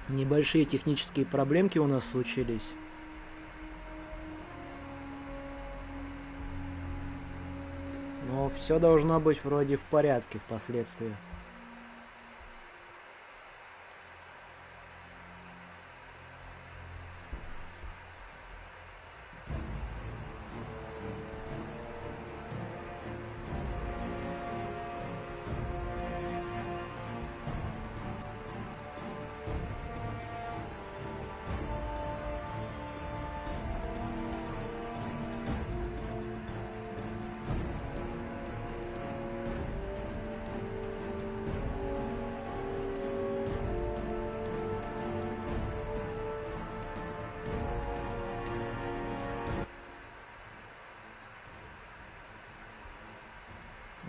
Небольшие технические проблемки у нас случились. Но все должно быть вроде в порядке впоследствии.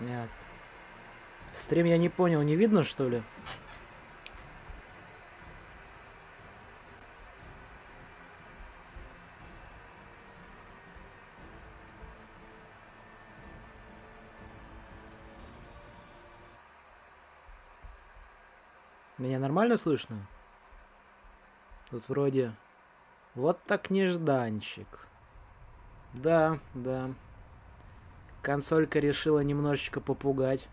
Нет. Стрим я не понял, не видно, что ли? Меня нормально слышно? Тут вроде... Вот так нежданчик. Да, да. Консолька решила немножечко попугать.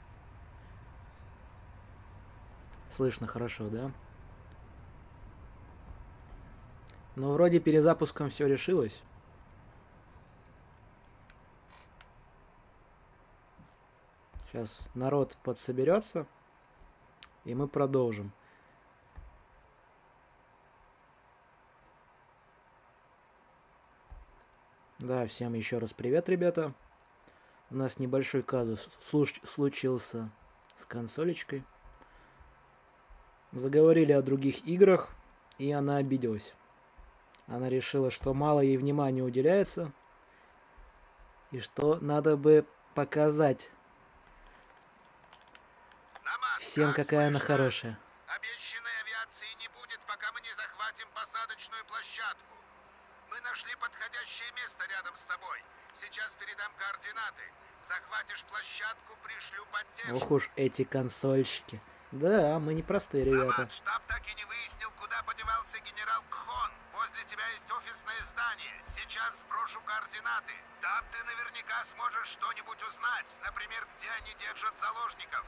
Слышно хорошо, да? Но вроде перезапуском все решилось. Сейчас народ подсоберется, и мы продолжим. Да, всем еще раз привет, ребята. У нас небольшой казус случился с консолечкой. Заговорили о других играх, и она обиделась. Она решила, что мало ей внимания уделяется, и что надо бы показать всем, какая она хорошая. Обещанной авиации не будет, пока мы не захватим посадочную площадку. Мы нашли подходящее место рядом с тобой. Сейчас передам координаты. Захватишь площадку, пришлю поддержку. Ох уж эти консольщики. Да, мы не простые ребята. Штаб так и не выяснил, куда подевался генерал Кхон. Возле тебя есть офисное здание. Сейчас сброшу координаты. Там ты наверняка сможешь что-нибудь узнать. Например, где они держат заложников.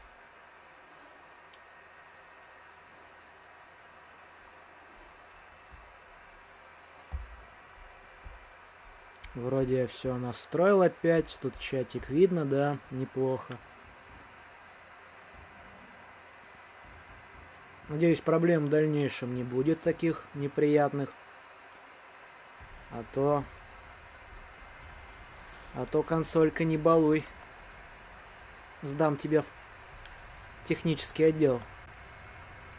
Вроде я все настроил опять. Тут чатик видно, да, неплохо. Надеюсь, проблем в дальнейшем не будет таких неприятных. А то консолька не балуй. Сдам тебя в технический отдел.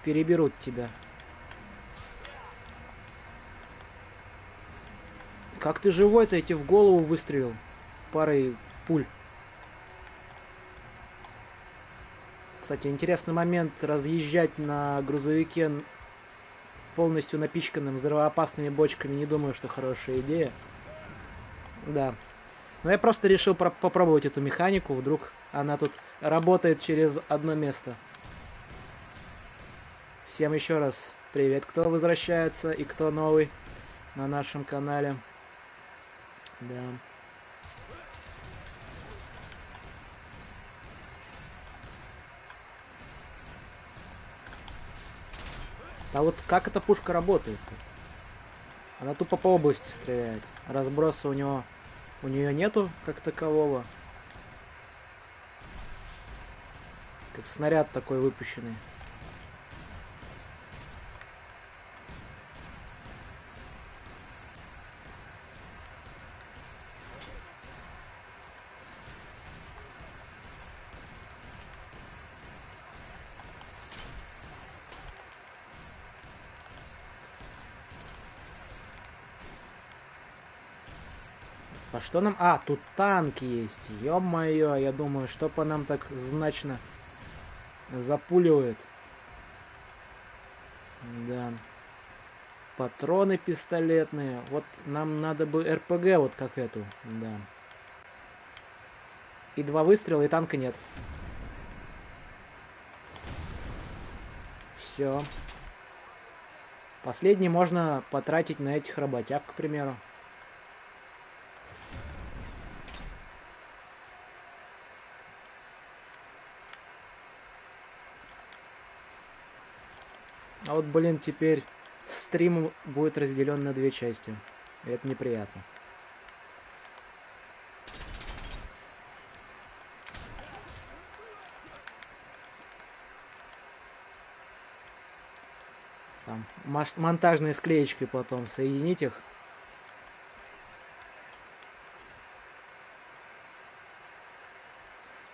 Переберут тебя. Как ты живой-то, эти в голову выстрелил парой пуль. Кстати, интересный момент разъезжать на грузовике полностью напичканным взрывоопасными бочками. Не думаю, что хорошая идея. Да. Но я просто решил попробовать эту механику. Вдруг она тут работает через одно место. Всем еще раз привет, кто возвращается и кто новый на нашем канале. Да. А вот как эта пушка работает-то? Она тупо по области стреляет. Разброса у нее нету как такового. Как снаряд такой выпущенный. А что нам... А, тут танк есть. Ё-моё, я думаю, что по нам так значно запуливает. Да. Патроны пистолетные. Вот нам надо бы РПГ вот как эту. Да. И 2 выстрела, и танка нет. Все. Последний можно потратить на этих работяг, к примеру. А вот, блин, теперь стрим будет разделен на две части. И это неприятно. Там монтажной склеечкой потом соединить их.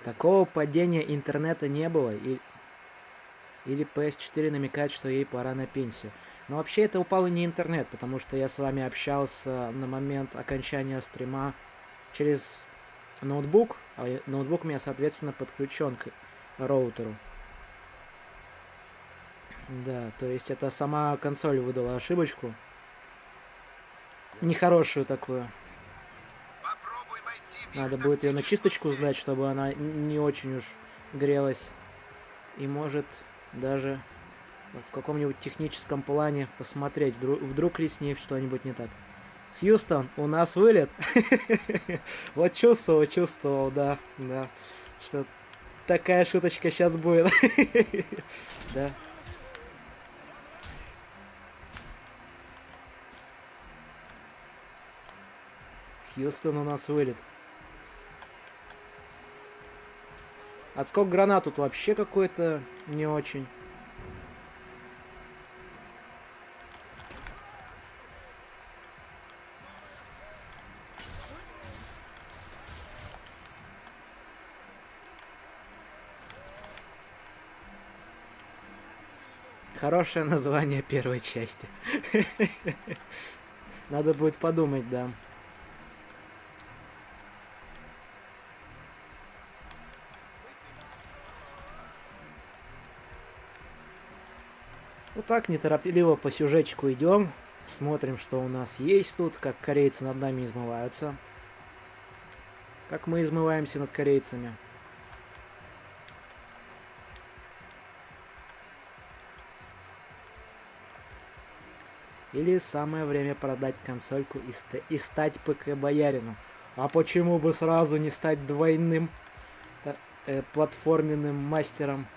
Такого падения интернета не было. Или PS4 намекает, что ей пора на пенсию. Но вообще это упало не интернет, потому что я с вами общался на момент окончания стрима через ноутбук, а ноутбук у меня, соответственно, подключен к роутеру. Да, то есть это сама консоль выдала ошибочку. Нехорошую такую. Надо будет ее на чисточку сдать, чтобы она не очень уж грелась. И может даже в каком-нибудь техническом плане посмотреть, вдруг ли с ней что-нибудь не так. Хьюстон, у нас вылет. Вот чувствовал, да. Что такая шуточка сейчас будет. Да. Хьюстон, у нас вылет. Отскок гранат тут вообще какой-то не очень. Хорошее название первой части. Надо будет подумать, да. Вот так неторопливо по сюжетчику идем. Смотрим, что у нас есть тут, как корейцы над нами измываются. Как мы измываемся над корейцами. Или самое время продать консольку и стать ПК-боярину. А почему бы сразу не стать двойным платформенным мастером?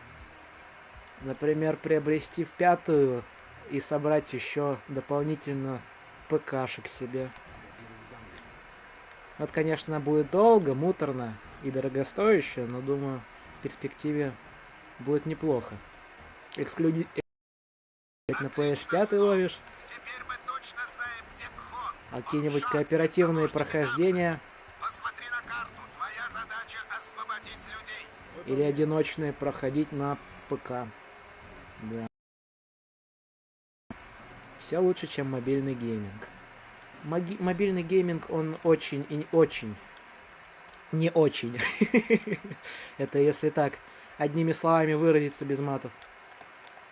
Например, приобрести в пятую и собрать еще дополнительно ПКшек себе. Вот, конечно, будет долго, муторно и дорогостояще, но думаю, в перспективе будет неплохо. Эксклюзив на PS5 ловишь. А какие-нибудь кооперативные прохождения. Посмотри на карту. Твоя задача освободить людей. Или одиночные проходить на ПК. Да. Все лучше, чем мобильный гейминг. Мобильный гейминг, он очень и очень. Не очень. Это если так, одними словами выразиться без матов.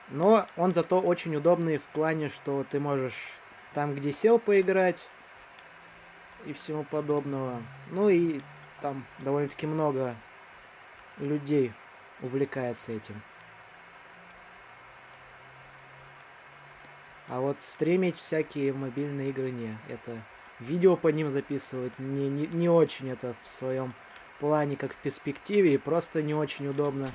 Но он зато очень удобный в плане, что ты можешь там, где сел, поиграть и всему подобного. Ну и там довольно-таки много людей увлекается этим. А вот стримить всякие мобильные игры не. Это видео по ним записывать не очень это в своем плане, как в перспективе, и просто не очень удобно.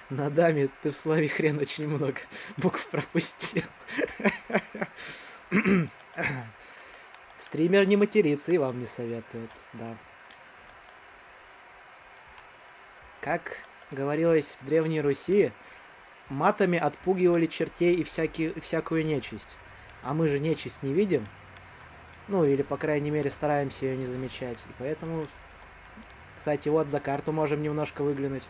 На даме ты в слове хрен очень много букв пропустил. Стример не матерится и вам не советует, да. Как говорилось в Древней Руси, матами отпугивали чертей и всякую нечисть. А мы же нечисть не видим. Ну, или, по крайней мере, стараемся ее не замечать. И поэтому, кстати, вот за карту можем немножко выглянуть.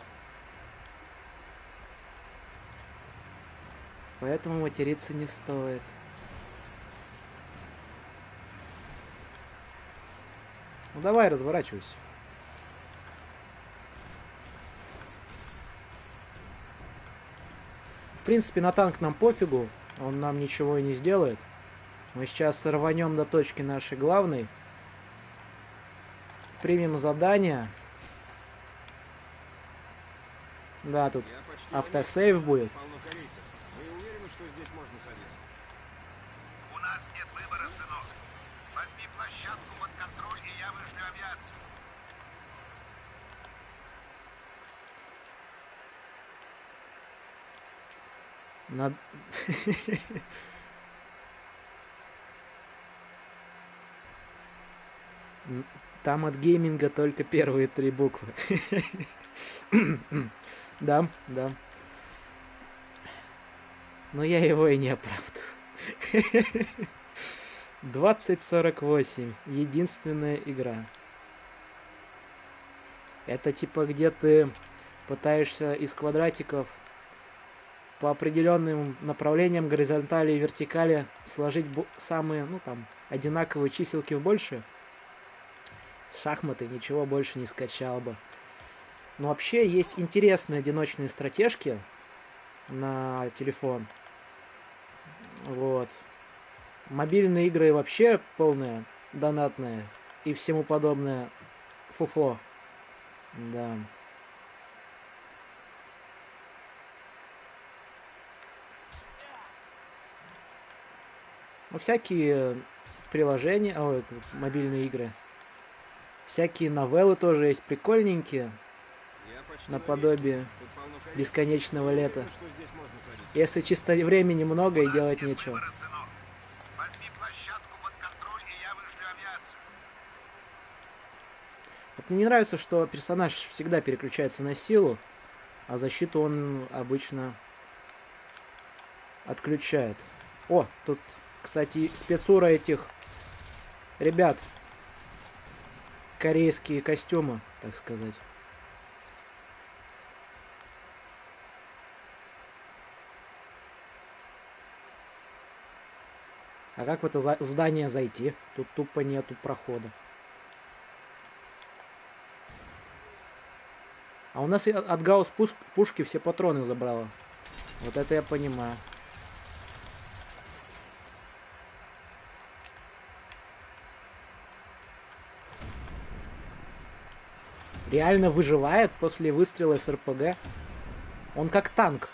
Поэтому материться не стоит. Ну давай, разворачивайся. В принципе, на танк нам пофигу. Он нам ничего и не сделает. Мы сейчас рванем до точки нашей главной. Примем задание. Да, тут Я почти автосейв уверен, будет. полно корейцев. Вы уверены, что здесь можно садиться? У нас нет выбора, сынок. Возьми площадку под контроль, и я вышлю авиацию. Над... Там от гейминга только первые 3 буквы. Да, да. Но я его и не оправдываю. 2048. Единственная игра. Это типа где ты пытаешься из квадратиков по определенным направлениям, горизонтали и вертикали сложить самые, ну там, одинаковые чиселки в больше. Шахматы ничего больше не скачал бы. Но вообще есть интересные одиночные стратежки на телефон. Вот. Мобильные игры вообще полные, донатные и всему подобное фуфло. Да. Ну, всякие приложения, ой, мобильные игры. Всякие новеллы тоже есть прикольненькие. Я почти Наподобие на месте. Тут полно корейцев. бесконечного Вы лета. уверены, что здесь можно садиться? Если чисто времени много У и нас делать нет нечего. выбора, сынок. Возьми площадку под контроль, и я вышлю авиацию. Вот мне не нравится, что персонаж всегда переключается на силу, а защиту он обычно отключает. О, тут, кстати, спецура этих ребят. Корейские костюмы, так сказать. А как в это здание зайти? Тут тупо нету прохода. А у нас и от гаусс пушки все патроны забрала. Вот это я понимаю. Реально выживает после выстрела с РПГ. Он как танк.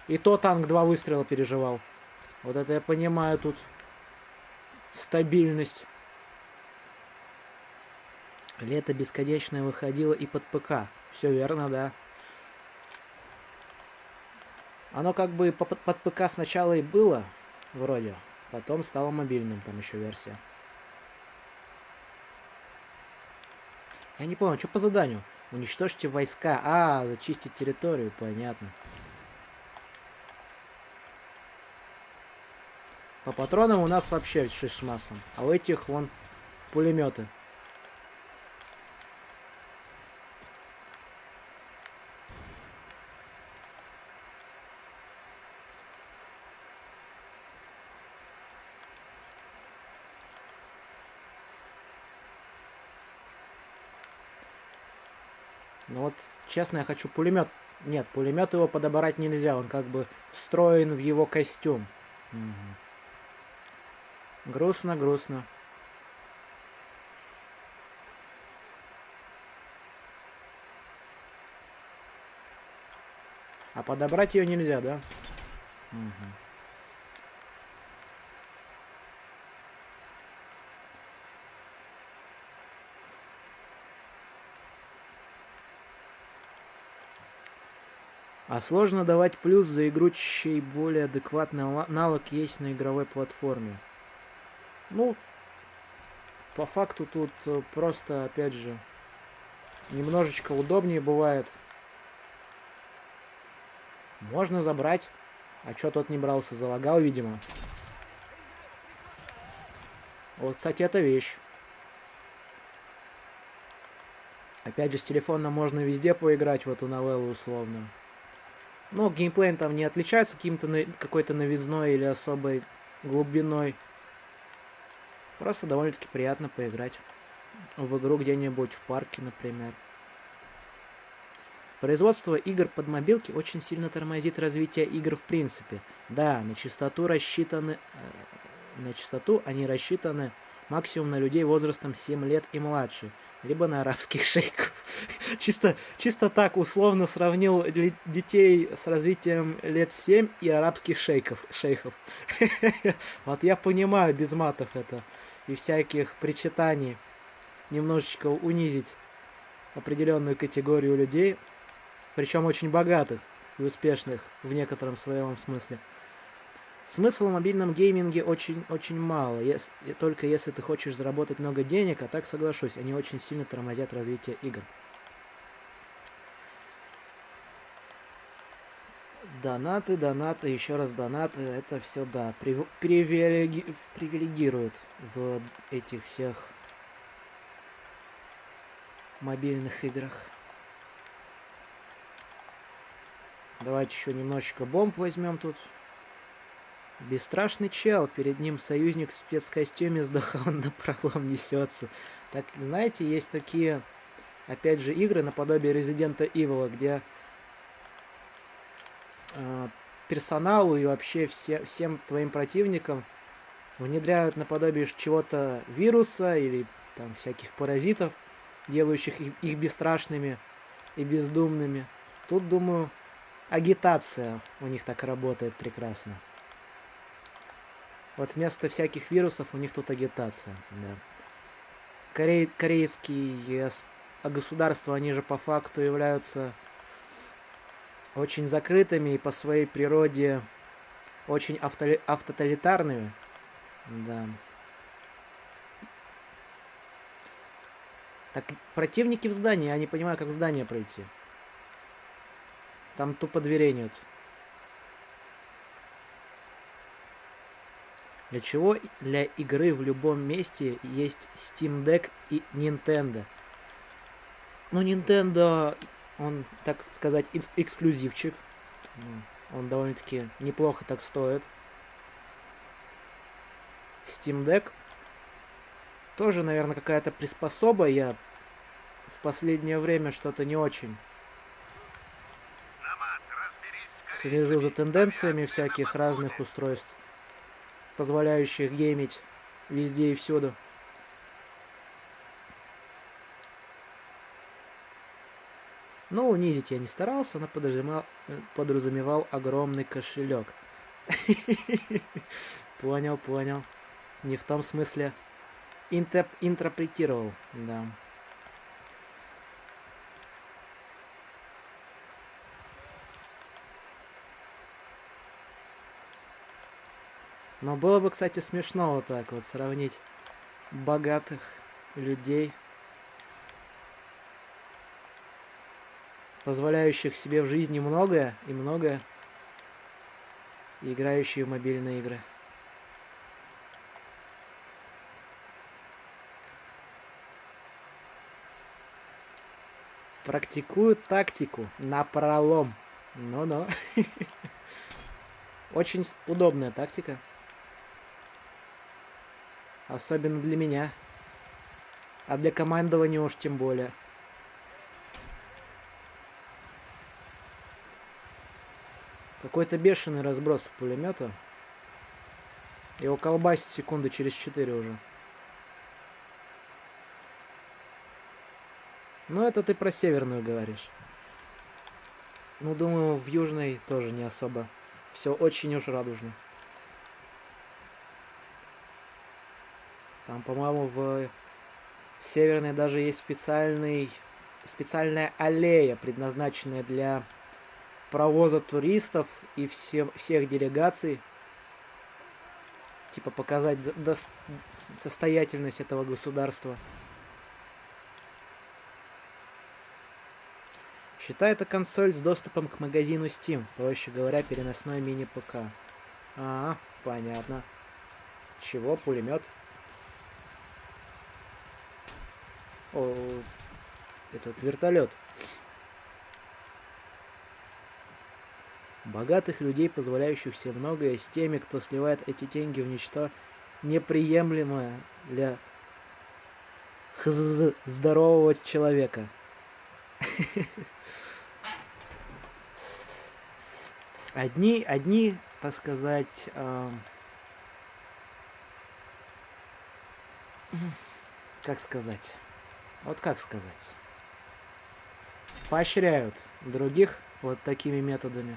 И то танк 2 выстрела переживал. Вот это я понимаю тут. Стабильность. Лето бесконечное выходило и под ПК. Все верно, да. Оно как бы под ПК сначала и было, вроде. Потом стало мобильным, там еще версия. Я не понял, что по заданию? Уничтожьте войска. А, зачистить территорию, понятно. По патронам у нас вообще шиш с маслом. А у этих вон пулеметы. Ну вот, честно, я хочу пулемет. Нет, пулемет его подобрать нельзя. Он как бы встроен в его костюм. Угу. Грустно, грустно. А подобрать ее нельзя, да? Угу. А сложно давать плюс за игру, чей более адекватный навык есть на игровой платформе. Ну, по факту тут просто, опять же, немножечко удобнее бывает. Можно забрать. А чё тот не брался? Залагал, видимо. Вот, кстати, это вещь. Опять же, с телефона можно везде поиграть в эту новеллу условно. Но геймплей там не отличается какой-то новизной или особой глубиной. Просто довольно-таки приятно поиграть в игру где-нибудь в парке, например. Производство игр под мобилки очень сильно тормозит развитие игр в принципе. Да, на частоту они рассчитаны максимум на людей возрастом 7 лет и младше, либо на арабских шейхов. Чисто так условно сравнил детей с развитием лет 7 и арабских шейхов. Вот я понимаю без матов это и всяких причитаний немножечко унизить определенную категорию людей, причем очень богатых и успешных в некотором своем смысле. Смысла в мобильном гейминге очень мало, только если ты хочешь заработать много денег, а так соглашусь, они очень сильно тормозят развитие игр. Донаты, еще раз донаты, это все, да, привилегирует в этих всех мобильных играх. Давайте еще немножечко бомб возьмем тут. Бесстрашный чел, перед ним союзник в спецкостюме сдох, а он напролом несется. Так, знаете, есть такие, опять же, игры наподобие Resident Evil, где персоналу и вообще всем твоим противникам внедряют наподобие чего-то вируса или там всяких паразитов, делающих их бесстрашными и бездумными. Тут, думаю, агитация у них так работает прекрасно. Вот вместо всяких вирусов у них тут агитация, да. Корейские государства, они же по факту являются очень закрытыми и по своей природе очень автоталитарными. Да. Так, противники в здании, я не понимаю, как в здание пройти. Там тупо дверей нет. Для чего для игры в любом месте есть Steam Deck и Nintendo? Ну, Nintendo, он, так сказать, эксклюзивчик. Он довольно-таки неплохо так стоит. Steam Deck тоже, наверное, какая-то приспособа. Я в последнее время что-то не очень слежу за тенденциями всяких разных устройств, позволяющих геймить везде и всюду. Но унизить я не старался, но подразумевал огромный кошелек. Понял. Не в том смысле интерпретировал, да. Но было бы, кстати, смешно вот так вот сравнить богатых людей, позволяющих себе в жизни многое, и играющие в мобильные игры. Практикуют тактику напролом. Ну-ну. Очень удобная тактика. Особенно для меня. А для командования уж тем более. Какой-то бешеный разброс пулемета. Его колбасит секунды через 4 уже. Ну, это ты про северную говоришь. Ну, думаю, в южной тоже не особо. Все очень уж радужно. Там, по-моему, в северной даже есть специальная аллея, предназначенная для провоза туристов и всех делегаций. Типа показать состоятельность этого государства. Считай, это консоль с доступом к магазину Steam. Проще говоря, переносной мини-ПК. А, понятно. Чего? Пулемет? О, этот вертолет. Богатых людей, позволяющих себе многое, с теми, кто сливает эти деньги в ничто неприемлемое для здорового человека. Одни, так сказать, как сказать? Вот как сказать? поощряют других вот такими методами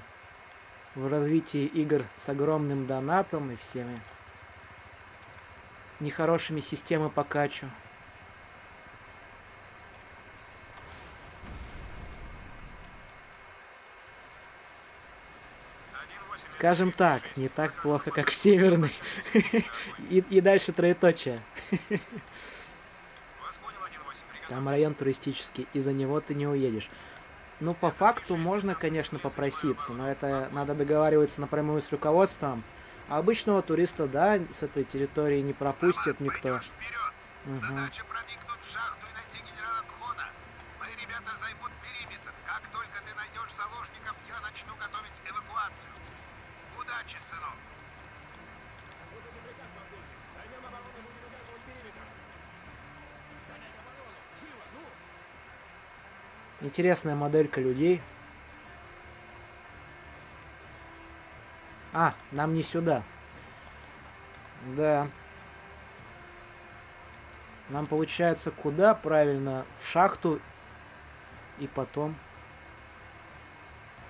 в развитии игр с огромным донатом и всеми нехорошими системы по качу. Скажем так, не так плохо, как в Северной. И дальше троеточие. Там район туристический, и за него ты не уедешь. Ну, по факту можно, конечно, попроситься, но это надо договариваться напрямую с руководством. А обычного туриста, да, с этой территории не пропустит никто. Задача проникнуть в шахту и найти генерала Кхона. Мои ребята займут периметр. Как только ты найдешь заложников, я начну готовить эвакуацию. Удачи, сынок. Слушайте приказ, полковник. Займем оборону и будем удерживать периметр. Занять оборону! Живо, ну! Интересная моделька людей. А, нам не сюда. Да. Нам получается куда правильно? В шахту. И потом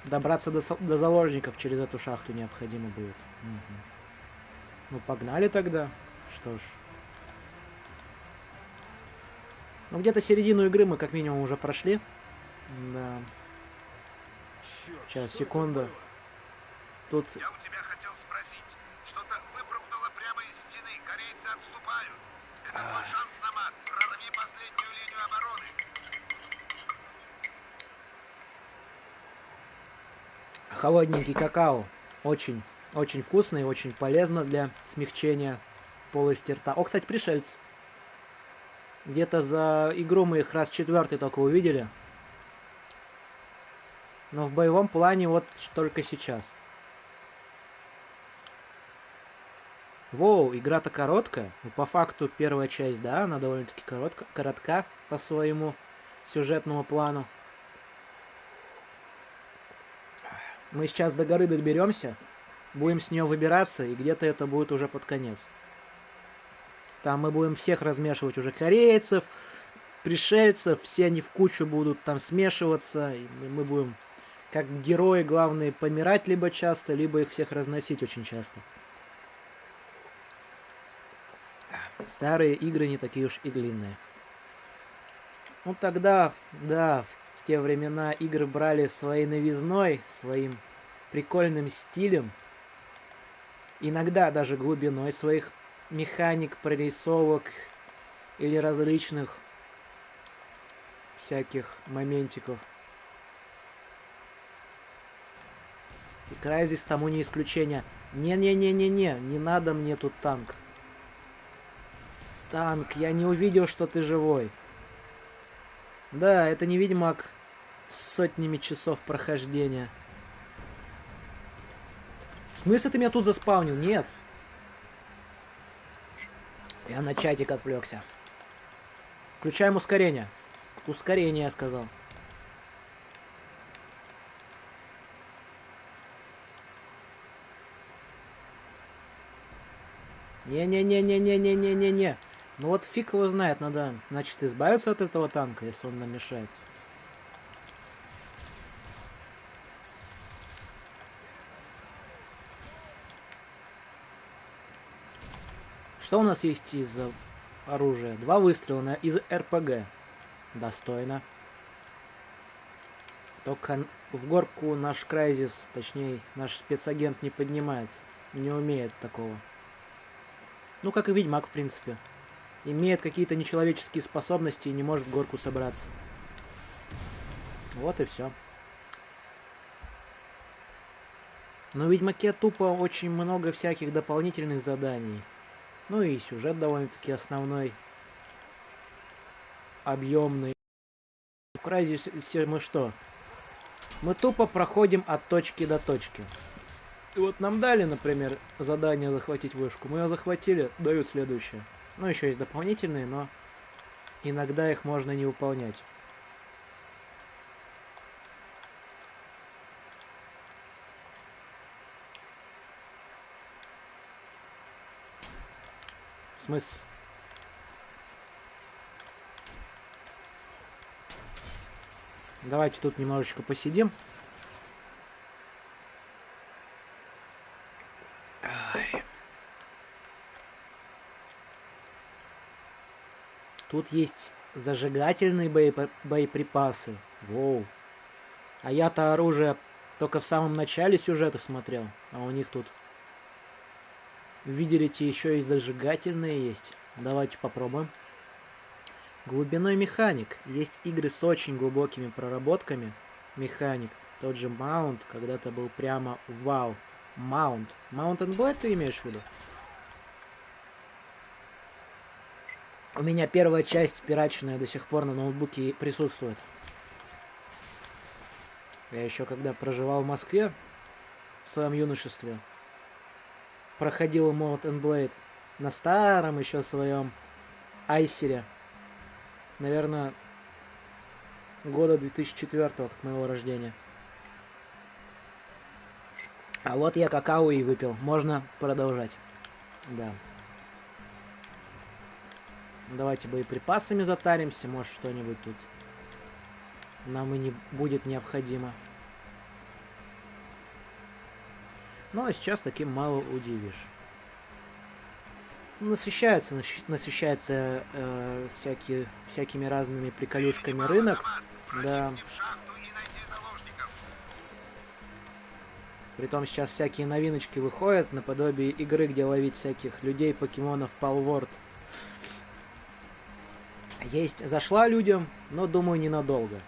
добраться до заложников через эту шахту необходимо будет. Угу. Ну, погнали тогда. Что ж. Ну, где-то середину игры мы как минимум уже прошли. Да. Черт, Сейчас, что секунду. это было? Тут... Я у тебя хотел спросить. Что-то выпрыгнуло прямо из стены. Корейцы отступают. Это твой шанс на мат. Прорви последнюю линию обороны. Холодненький какао. Очень, очень вкусно и очень полезно для смягчения полости рта. О, кстати, пришельцы. Где-то за игру мы их раз четвертый только увидели. Но в боевом плане вот только сейчас. Воу, игра-то короткая. Ну, по факту первая часть, да, она довольно-таки коротка по своему сюжетному плану. Мы сейчас до горы доберемся, будем с нее выбираться, и где-то это будет уже под конец. Там мы будем всех размешивать уже корейцев, пришельцев, все они в кучу будут там смешиваться, и мы будем, как герои, главные, помирать либо часто, либо их всех разносить очень часто. Старые игры не такие уж и длинные. Ну тогда, да, в те времена игры брали своей новизной, своим прикольным стилем, иногда даже глубиной своих механик, прорисовок или различных всяких моментиков. И Crysis тому не исключение. Не-не-не-не-не, не надо мне тут танк. Танк, я не увидел, что ты живой. Да, это не Ведьмак с сотнями часов прохождения. В смысле ты меня тут заспаунил? Нет. Я на чатик отвлекся. Включаем ускорение. Ускорение, я сказал. Не-не-не-не-не-не-не-не-не. Ну вот фиг его знает, надо, значит, избавиться от этого танка, если он нам мешает. Что у нас есть из оружия? 2 выстрела из РПГ. Достойно. Только в горку наш Crysis, точнее, наш спецагент не поднимается. Не умеет такого. Ну, как и Ведьмак, в принципе. Имеет какие-то нечеловеческие способности и не может в горку собраться. Вот и все. Но в Ведьмаке тупо очень много всяких дополнительных заданий. Ну и сюжет довольно-таки основной. Объемный. В Crysis мы что? Мы тупо проходим от точки до точки. И вот нам дали, например, задание захватить вышку. Мы ее захватили, дают следующее. Ну, еще есть дополнительные, но иногда их можно не выполнять. В смысле? Давайте тут немножечко посидим. Ай. Тут есть зажигательные боеприпасы. Воу. А я-то оружие только в самом начале сюжета смотрел. А у них тут, видите, еще и зажигательные есть. Давайте попробуем. Глубиной механик. Есть игры с очень глубокими проработками. Механик. Тот же Mount когда-то был прямо вау. Mount. Mount and Blade ты имеешь в виду? У меня первая часть пирачная до сих пор на ноутбуке присутствует. Я еще когда проживал в Москве в своем юношестве, проходил Mount and Blade на старом еще своем айсере. Наверное, года 2004-го, к моего рождения. А вот я какао и выпил. Можно продолжать. Да. Давайте боеприпасами затаримся. Может, что-нибудь тут нам и не будет необходимо. Ну, а сейчас таким мало удивишь. Насыщается всякими разными приколюшками рынок. Да. Притом сейчас всякие новиночки выходят, наподобие игры, где ловить всяких людей, покемонов, Palworld. Есть, зашла людям, но, думаю, ненадолго.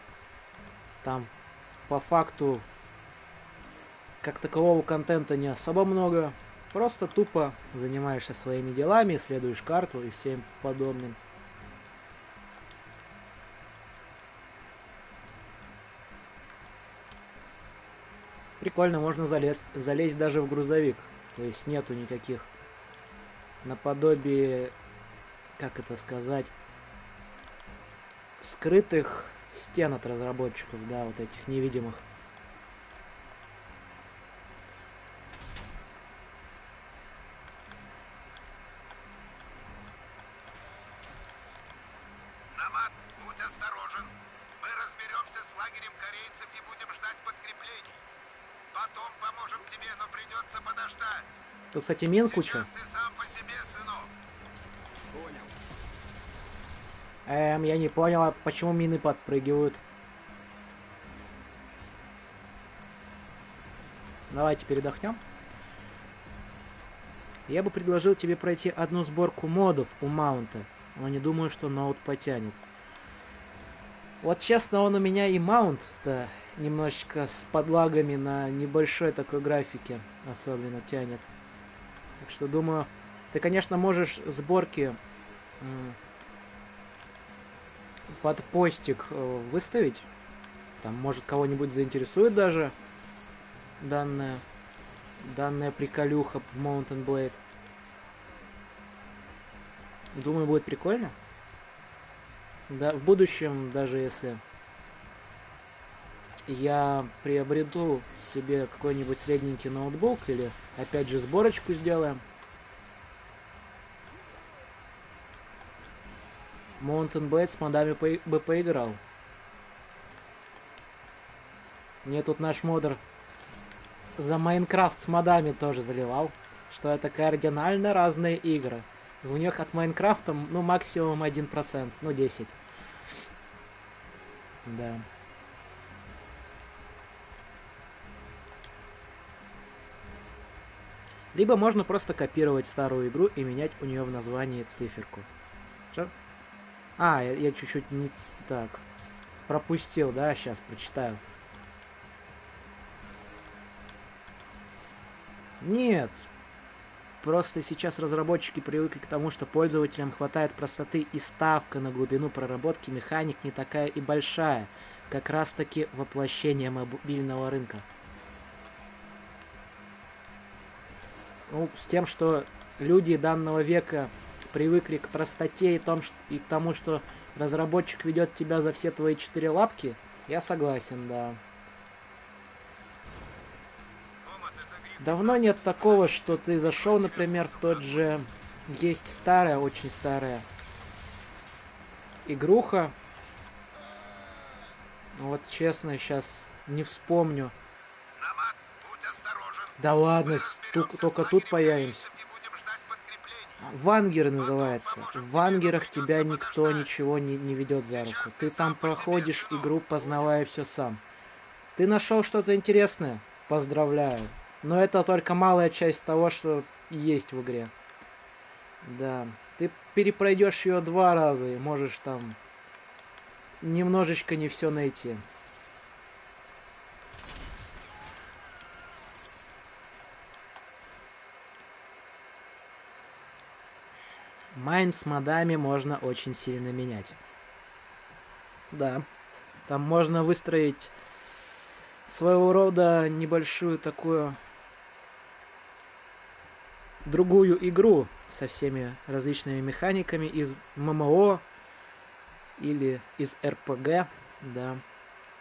Там, по факту, как такового контента не особо много. Просто тупо занимаешься своими делами, исследуешь карту и всем подобным. Прикольно, можно залезть даже в грузовик. То есть нету никаких наподобие, как это сказать, скрытых стен от разработчиков, да, вот этих невидимых. Намат, будь осторожен. Мы разберемся с лагерем корейцев и будем ждать подкреплений. Потом поможем тебе, но придется подождать. Тут, кстати, мин куча. Сейчас ты сам по себе, сынок. Понял. Я не понял, а почему мины подпрыгивают? Давайте передохнем. Я бы предложил тебе пройти одну сборку модов у Маунта, но не думаю, что ноут потянет. Вот честно, он у меня и Маунт-то немножечко с подлагами на небольшой такой графике особенно тянет. Так что думаю, ты, конечно, можешь сборки под постик выставить. Там, может, кого-нибудь заинтересует даже данная приколюха в Mountain Blade. Думаю, будет прикольно. Да, в будущем, даже если я приобрету себе какой-нибудь средненький ноутбук или опять же сборочку сделаем, Mountain Blade с модами бы поиграл. Мне тут наш модер за Майнкрафт с модами тоже заливал, что это кардинально разные игры. У них от Майнкрафта, ну, максимум 1%, ну, 10%. Да. Либо можно просто копировать старую игру и менять у нее в названии циферку. Что? А, я чуть-чуть не так пропустил, да, сейчас прочитаю. Нет. Просто сейчас разработчики привыкли к тому, что пользователям хватает простоты, и ставка на глубину проработки механик не такая и большая. Как раз таки воплощение мобильного рынка. Ну, с тем, что люди данного века привыкли к простоте и к тому, что разработчик ведет тебя за все твои 4 лапки, я согласен, да. Давно нет такого, что ты зашел, например, в тот же... Есть старая, очень старая игруха. Вот честно, сейчас не вспомню. Намат, будь осторожен. Да ладно, Мы разберемся только с тут лагерем появимся. кривийцев и будем ждать подкреплений. Вангеры называется. поможем В тебе, Вангерах но тебя придется никто подождать. ничего не ведет за руку. Сейчас Ты ты там сам по себе, проходишь сынок. игру, познавая все сам. Ты нашел что-то интересное? Поздравляю. Но это только малая часть того, что есть в игре. Да. Ты перепройдешь ее 2 раза и можешь там немножечко не все найти. Майн с модами можно очень сильно менять. Да. Там можно выстроить своего рода небольшую такую другую игру со всеми различными механиками из ММО или из РПГ, да.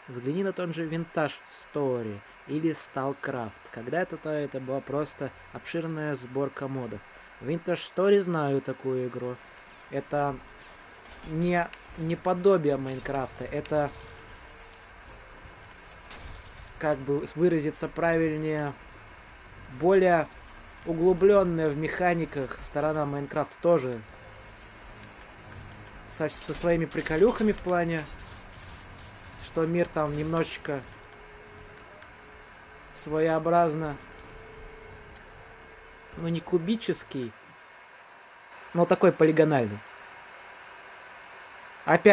Взгляни на тот же Vintage Story или StarCraft. Когда-то это была просто обширная сборка модов. Vintage Story знаю такую игру. Это не подобие Майнкрафта, это, как бы выразиться правильнее, более углубленная в механиках сторона Майнкрафта тоже со своими приколюхами в плане, что мир там немножечко своеобразно, ну не кубический, но такой полигональный. Опять